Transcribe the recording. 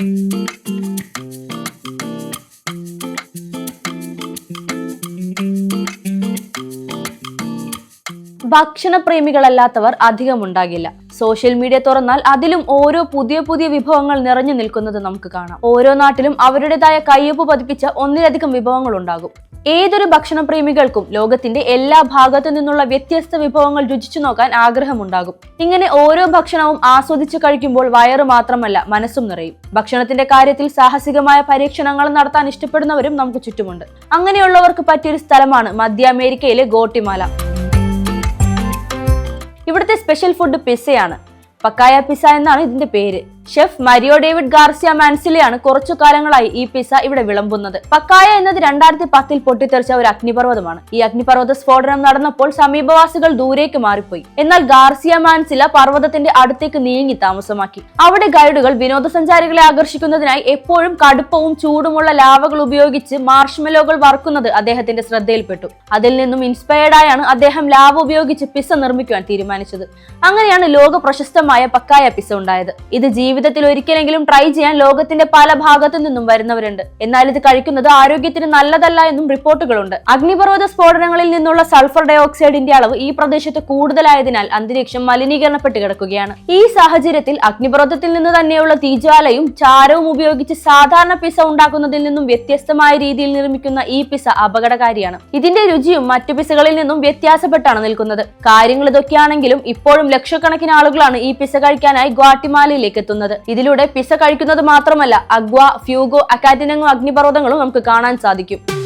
ഭക്ഷണപ്രേമികളല്ലാത്തവർ അധികമുണ്ടാകില്ല. Social media തുറന്നാൽ അതിലും ഓരോ പുതിയ പുതിയ വിഭവങ്ങൾ നിറഞ്ഞു നിൽക്കുന്നത് നമുക്ക് കാണാം. ഓരോ നാട്ടിലും അവരുടേതായ കയ്യൊപ്പ് പതിപ്പിച്ച ഒന്നിലധികം വിഭവങ്ങൾ ഉണ്ടാകും. ഏതൊരു ഭക്ഷണപ്രേമികൾക്കും ലോകത്തിന്റെ എല്ലാ ഭാഗത്തു നിന്നുള്ള വ്യത്യസ്ത വിഭവങ്ങൾ രുചിച്ചു നോക്കാൻ ആഗ്രഹമുണ്ടാകും. ഇങ്ങനെ ഓരോ ഭക്ഷണവും ആസ്വദിച്ചു കഴിക്കുമ്പോൾ വയറ് മാത്രമല്ല മനസ്സും നിറയും. ഭക്ഷണത്തിന്റെ കാര്യത്തിൽ സാഹസികമായ പരീക്ഷണങ്ങൾ നടത്താൻ ഇഷ്ടപ്പെടുന്നവരും നമുക്ക് ചുറ്റുമുണ്ട്. അങ്ങനെയുള്ളവർക്ക് പറ്റിയൊരു സ്ഥലമാണ് മധ്യ അമേരിക്കയിലെ ഗോട്ടിമാല. ഇവിടുത്തെ സ്പെഷ്യൽ ഫുഡ് പിസ്സയാണ്. പക്കായ പിസ്സ എന്നാണ് ഇതിന്റെ പേര്. ഷെഫ് മരിയോ ഡേവിഡ് ഗാർസിയ മാൻസിലയാണ് കുറച്ചു കാലങ്ങളായി ഈ പിസ്സ ഇവിടെ വിളമ്പുന്നത്. പക്കായ എന്നത് 2010 പൊട്ടിത്തെറിച്ച ഒരു അഗ്നിപർവ്വതമാണ്. ഈ അഗ്നിപർവ്വത സ്ഫോടനം നടന്നപ്പോൾ സമീപവാസികൾ ദൂരേക്ക് മാറിപ്പോയി. എന്നാൽ ഗാർസിയ മാൻസില പർവ്വതത്തിന്റെ അടുത്തേക്ക് നീങ്ങി താമസമാക്കി. അവിടെ ഗൈഡുകൾ വിനോദസഞ്ചാരികളെ ആകർഷിക്കുന്നതിനായി എപ്പോഴും കടുപ്പവും ചൂടുമുള്ള ലാവകൾ ഉപയോഗിച്ച് മാർഷ്മെലോകൾ വറുക്കുന്നത് അദ്ദേഹത്തിന്റെ ശ്രദ്ധയിൽപ്പെട്ടു. അതിൽ നിന്നും ഇൻസ്പയർഡ് ആയാണ് അദ്ദേഹം ലാവ ഉപയോഗിച്ച് പിസ്സ നിർമ്മിക്കുവാൻ തീരുമാനിച്ചത്. അങ്ങനെയാണ് ലോക പ്രശസ്തമായ പക്കായ പിസ്സ ഉണ്ടായത്. ഇത് ജീവിതത്തിൽ ഒരിക്കലെങ്കിലും ട്രൈ ചെയ്യാൻ ലോകത്തിന്റെ പല ഭാഗത്തു നിന്നും വരുന്നവരുണ്ട്. എന്നാൽ ഇത് കഴിക്കുന്നത് ആരോഗ്യത്തിന് നല്ലതല്ല എന്നും റിപ്പോർട്ടുകളുണ്ട്. അഗ്നിപർവ്വത സ്ഫോടനങ്ങളിൽ നിന്നുള്ള സൾഫർ ഡയോക്സൈഡിന്റെ അളവ് ഈ പ്രദേശത്ത് കൂടുതലായതിനാൽ അന്തരീക്ഷം മലിനീകരണപ്പെട്ട് കിടക്കുകയാണ്. ഈ സാഹചര്യത്തിൽ അഗ്നിപർവ്വതത്തിൽ നിന്ന് തന്നെയുള്ള തീജ്വാലയും ചാരവും ഉപയോഗിച്ച് സാധാരണ പിസ്സ ഉണ്ടാക്കുന്നതിൽ നിന്നും വ്യത്യസ്തമായ രീതിയിൽ നിർമ്മിക്കുന്ന ഈ പിസ്സ അപകടകാരിയാണ്. ഇതിന്റെ രുചിയും മറ്റു പിസ്സകളിൽ നിന്നും വ്യത്യാസപ്പെട്ടാണ് നിൽക്കുന്നത്. കാര്യങ്ങൾ ഇതൊക്കെയാണെങ്കിലും ഇപ്പോഴും ലക്ഷക്കണക്കിന് ആളുകളാണ് ഈ പിസ്സ കഴിക്കാനായി ഗ്വാട്ടിമാലയിലേക്ക് എത്തുന്നത്. ഇതിലൂടെ പിസ്സ കഴിക്കുന്നത് മാത്രമല്ല അഗ്വ, ഫ്യൂഗോ, അക്കാറ്റിനങ്ങോ അഗ്നിപർവ്വതങ്ങളും നമുക്ക് കാണാൻ സാധിക്കും.